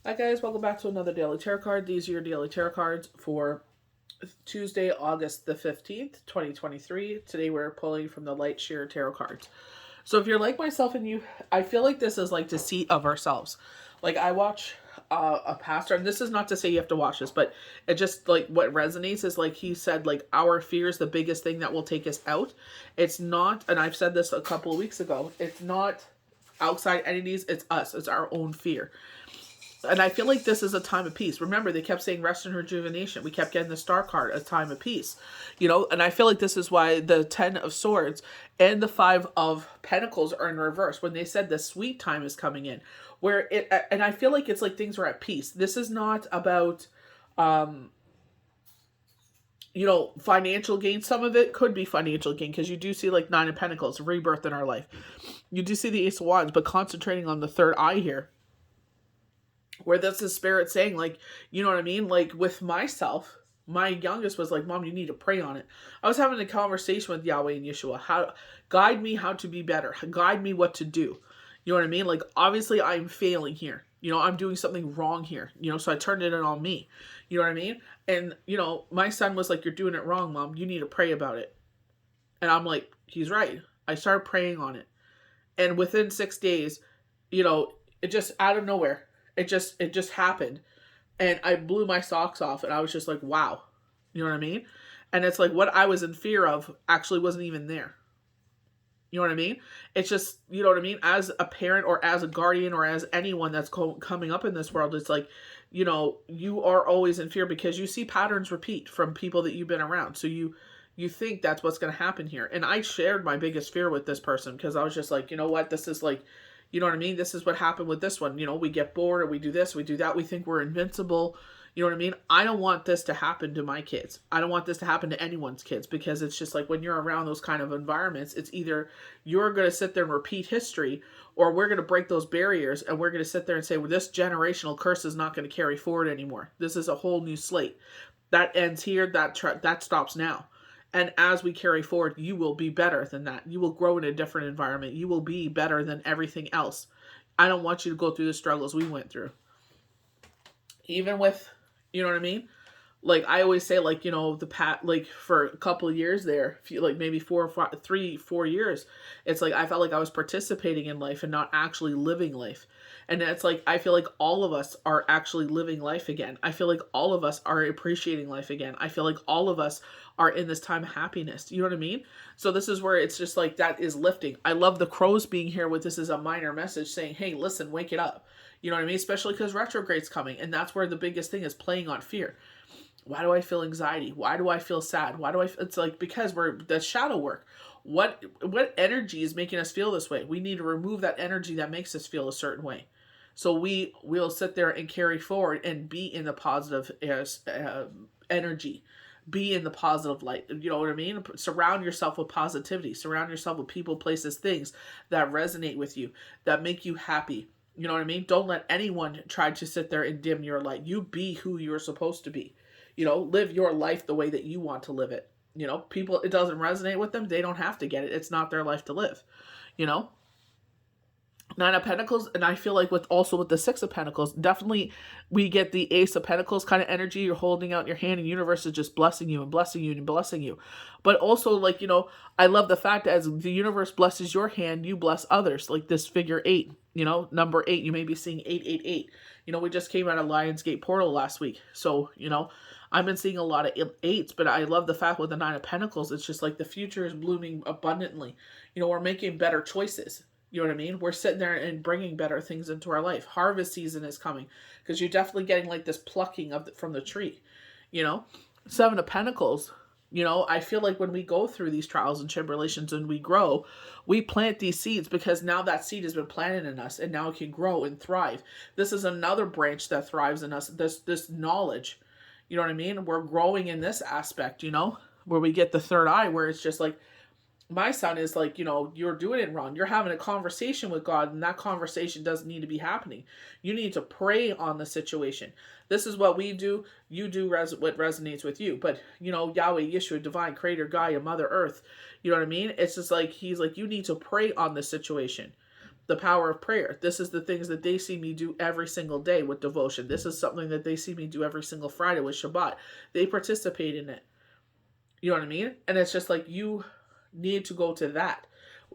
Hi guys, welcome back to another daily tarot card. These are your daily tarot cards for Tuesday, August the 15th, 2023. Today we're pulling from the Light Sheer Tarot cards. So if you're like myself and I feel like this is like deceit of ourselves. Like I watch a pastor, and this is not to say you have to watch this, but it just like what resonates is like he said, like our fear is the biggest thing that will take us out. It's not, and I've said this a couple of weeks ago, it's not outside entities, it's us, it's our own fear. And I feel like this is a time of peace. Remember, they kept saying rest and rejuvenation. We kept getting the star card, a time of peace. And I feel like this is why the 10 of swords and the 5 of pentacles are in reverse. When they said the sweet time is coming in, and I feel like it's like things are at peace. This is not about, financial gain. Some of it could be financial gain because you do see like 9 of pentacles, rebirth in our life. You do see the ace of wands, but concentrating on the third eye here, where that's the spirit saying, like, you know what I mean? Like with myself, my youngest was like, Mom, you need to pray on it. I was having a conversation with Yahweh and Yeshua. How guide me how to be better. Guide me what to do. You know what I mean? Like obviously I'm failing here. I'm doing something wrong here. So I turned it in on me. You know what I mean? And my son was like, you're doing it wrong, Mom. You need to pray about it. And I'm like, he's right. I started praying on it. And within 6 days, it just out of nowhere, it just happened, and I blew my socks off, and I was just like, wow. You know what I mean? And it's like what I was in fear of actually wasn't even there. You know what I mean? It's just, you know what I mean? As a parent or as a guardian or as anyone that's coming up in this world, it's like, you are always in fear because you see patterns repeat from people that you've been around. So you think that's what's going to happen here. And I shared my biggest fear with this person because I was just like, you know what? This is like, you know what I mean? This is what happened with this one. We get bored or we do this, we do that. We think we're invincible. You know what I mean? I don't want this to happen to my kids. I don't want this to happen to anyone's kids because it's just like when you're around those kind of environments, it's either you're going to sit there and repeat history or we're going to break those barriers and we're going to sit there and say, well, this generational curse is not going to carry forward anymore. This is a whole new slate. That ends here. That stops now. And as we carry forward, you will be better than that. You will grow in a different environment. You will be better than everything else. I don't want you to go through the struggles we went through. Even with, you know what I mean? Like I always say, like, like for a couple of years there, like maybe 4 years, it's like I felt like I was participating in life and not actually living life. And it's like I feel like all of us are actually living life again. I feel like all of us are appreciating life again. I feel like all of us are in this time of happiness. You know what I mean? So this is where it's just like that is lifting. I love the crows being here with this as a minor message saying, hey, listen, wake it up. You know what I mean? Especially because retrograde's coming. And that's where the biggest thing is, playing on fear. Why do I feel anxiety? Why do I feel sad? It's like because we're the shadow work. What energy is making us feel this way? We need to remove that energy that makes us feel a certain way. So we'll sit there and carry forward and be in the positive energy. Be in the positive light. You know what I mean? Surround yourself with positivity. Surround yourself with people, places, things that resonate with you, that make you happy. You know what I mean? Don't let anyone try to sit there and dim your light. You be who you're supposed to be. Live your life the way that you want to live it. People, it doesn't resonate with them. They don't have to get it. It's not their life to live. You know? 9 of Pentacles, and I feel like with the 6 of Pentacles, definitely we get the Ace of Pentacles kind of energy. You're holding out your hand, and the universe is just blessing you and blessing you and blessing you. But also, like, I love the fact that as the universe blesses your hand, you bless others. Like this figure 8, number 8, you may be seeing 888. We just came out of Lionsgate Portal last week. So, I've been seeing a lot of 8s, but I love the fact with the 9 of Pentacles, it's just like the future is blooming abundantly. We're making better choices. You know what I mean? We're sitting there and bringing better things into our life. Harvest season is coming because you're definitely getting like this plucking from the tree. 7 of Pentacles. I feel like when we go through these trials and tribulations and we grow, we plant these seeds because now that seed has been planted in us and now it can grow and thrive. This is another branch that thrives in us. This knowledge. You know what I mean? We're growing in this aspect. Where we get the third eye, where it's just like, my son is like, you're doing it wrong. You're having a conversation with God, and that conversation doesn't need to be happening. You need to pray on the situation. This is what we do. You do what resonates with you. But, Yahweh, Yeshua, Divine, Creator, Gaia, Mother Earth, you know what I mean? It's just like, he's like, you need to pray on this situation. the power of prayer. This is the things that they see me do every single day with devotion. This is something that they see me do every single Friday with Shabbat. They participate in it. You know what I mean? And it's just like, you need to go to that.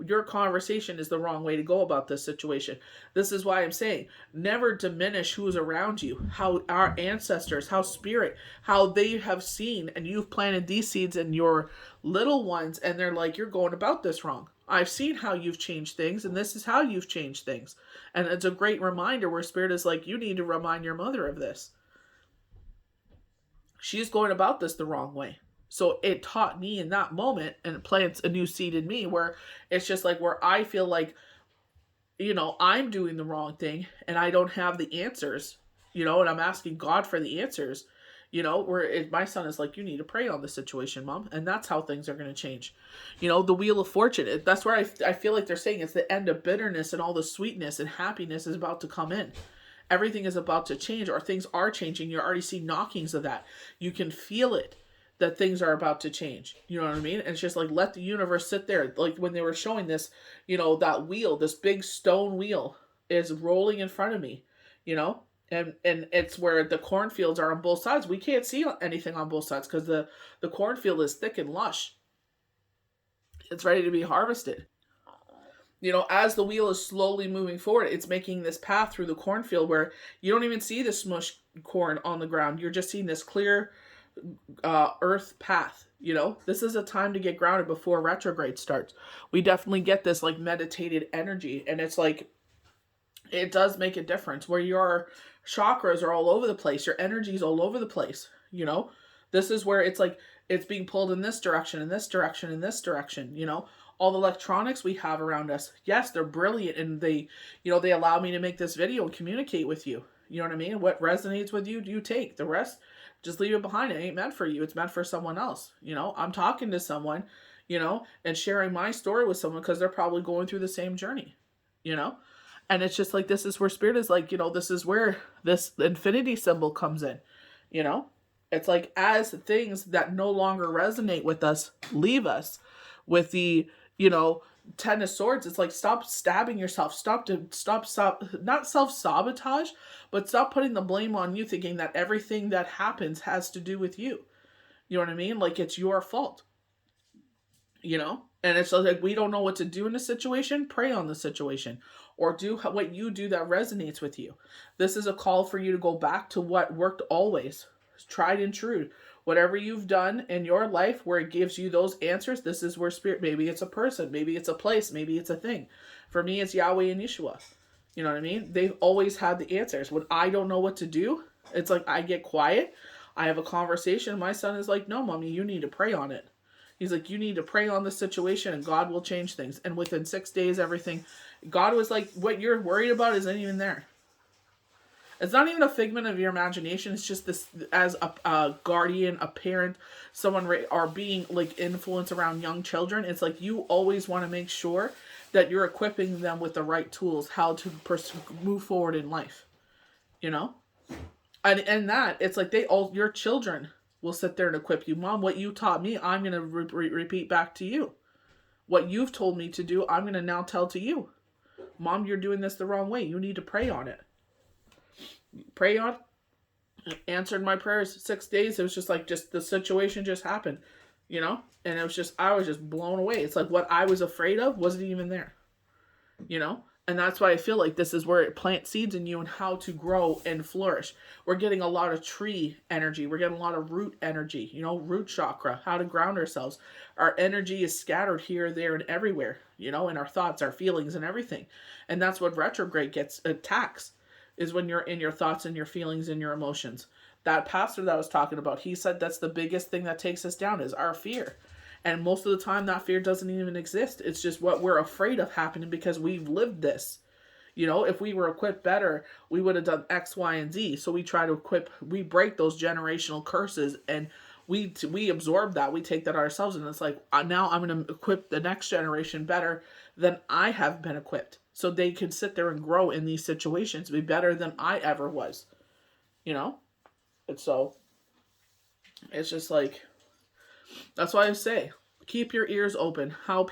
Your conversation is the wrong way to go about this situation. This is why I'm saying, never diminish who's around you, how our ancestors, how spirit, how they have seen, and you've planted these seeds in your little ones, and they're like, you're going about this wrong. I've seen how you've changed things, and this is how you've changed things. And it's a great reminder where spirit is like, you need to remind your mother of this. She's going about this the wrong way. So it taught me in that moment, and it plants a new seed in me where it's just like, where I feel like, I'm doing the wrong thing and I don't have the answers, and I'm asking God for the answers, where my son is like, you need to pray on the situation, Mom. And that's how things are going to change. The wheel of fortune, that's where I feel like they're saying it's the end of bitterness, and all the sweetness and happiness is about to come in. Everything is about to change, or things are changing. You already see knockings of that. You can feel it, that things are about to change. You know what I mean? And it's just like, let the universe sit there. Like when they were showing this, that wheel, this big stone wheel is rolling in front of me, and it's where the cornfields are on both sides. We can't see anything on both sides because the cornfield is thick and lush. It's ready to be harvested. As the wheel is slowly moving forward, it's making this path through the cornfield where you don't even see the smushed corn on the ground. You're just seeing this clear earth path. This is a time to get grounded before retrograde starts. We definitely get this like meditated energy, and it's like, it does make a difference where your chakras are all over the place, your energy is all over the place. This is where it's like, it's being pulled in this direction, in this direction, in this direction. All the electronics we have around us, yes, they're brilliant, and they allow me to make this video and communicate with you. You know what I mean? What resonates with you, do you take. The rest, just leave it behind. It ain't meant for you. It's meant for someone else. I'm talking to someone, and sharing my story with someone because they're probably going through the same journey, And it's just like, this is where spirit is like, this is where this infinity symbol comes in, It's like, as things that no longer resonate with us leave us with the, 10 of Swords, it's like, stop stabbing yourself. Stop, not self-sabotage, but stop putting the blame on you, thinking that everything that happens has to do with you. You know what I mean? Like, it's your fault. And it's like, we don't know what to do in a situation, pray on the situation. Or do what you do that resonates with you. This is a call for you to go back to what worked always. Tried and true. Whatever you've done in your life where it gives you those answers, this is where spirit, maybe it's a person, maybe it's a place, maybe it's a thing. For me, it's Yahweh and Yeshua. You know what I mean? They've always had the answers. When I don't know what to do, it's like, I get quiet. I have a conversation. My son is like, no, Mommy, you need to pray on it. He's like, you need to pray on the situation and God will change things. And within 6 days, everything, God was like, what you're worried about isn't even there. It's not even a figment of your imagination. It's just this, as a guardian, a parent, someone, or being like influence around young children. It's like, you always want to make sure that you're equipping them with the right tools, how to move forward in life, And that, it's like, your children will sit there and equip you. Mom, what you taught me, I'm going to repeat back to you. What you've told me to do, I'm going to now tell to you. Mom, you're doing this the wrong way. You need to pray on it. Pray on. Answered my prayers 6 days. It was just like, the situation just happened, And it was just, I was just blown away. It's like, what I was afraid of wasn't even there, And that's why I feel like this is where it plants seeds in you and how to grow and flourish. We're getting a lot of tree energy. We're getting a lot of root energy, root chakra, how to ground ourselves. Our energy is scattered here, there, and everywhere, in our thoughts, our feelings, and everything. And that's what retrograde attacks, is when you're in your thoughts and your feelings and your emotions. That pastor that I was talking about, he said that's the biggest thing that takes us down is our fear. And most of the time, that fear doesn't even exist. It's just what we're afraid of happening because we've lived this. If we were equipped better, we would have done X, Y, and Z. So we try to we break those generational curses, and we absorb that. We take that ourselves, and it's like, now I'm going to equip the next generation better than I have been equipped. So they can sit there and grow in these situations, be better than I ever was. And so, it's just like, that's why I say, keep your ears open. How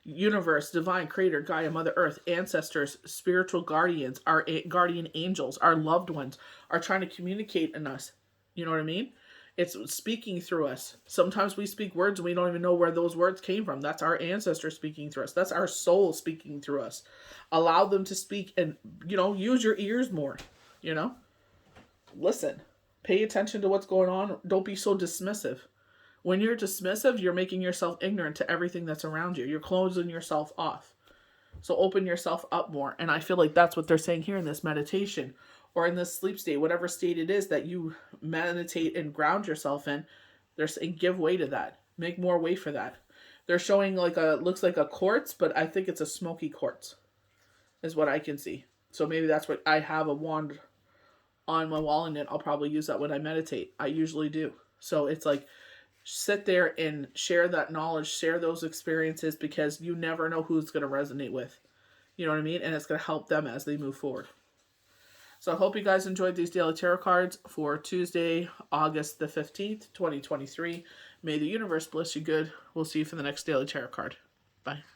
universe, divine creator, Gaia, Mother Earth, ancestors, spiritual guardians, our guardian angels, our loved ones are trying to communicate in us. You know what I mean? It's speaking through us. Sometimes we speak words and we don't even know where those words came from. That's our ancestors speaking through us. That's our soul speaking through us. Allow them to speak and, use your ears more, Listen. Pay attention to what's going on. Don't be so dismissive. When you're dismissive, you're making yourself ignorant to everything that's around you. You're closing yourself off. So open yourself up more. And I feel like that's what they're saying here in this meditation or in this sleep state, whatever state it is that you meditate and ground yourself in. They're saying give way to that. Make more way for that. They're showing looks like a quartz, but I think it's a smoky quartz is what I can see. So maybe that's what I have a wand on my wall in it. I'll probably use that when I meditate. I usually do. So it's like, sit there and share that knowledge, share those experiences, because you never know who's going to resonate with. You know what I mean? And it's going to help them as they move forward. So I hope you guys enjoyed these daily tarot cards for Tuesday, August the 15th, 2023. May the universe bless you good. We'll see you for the next daily tarot card. Bye.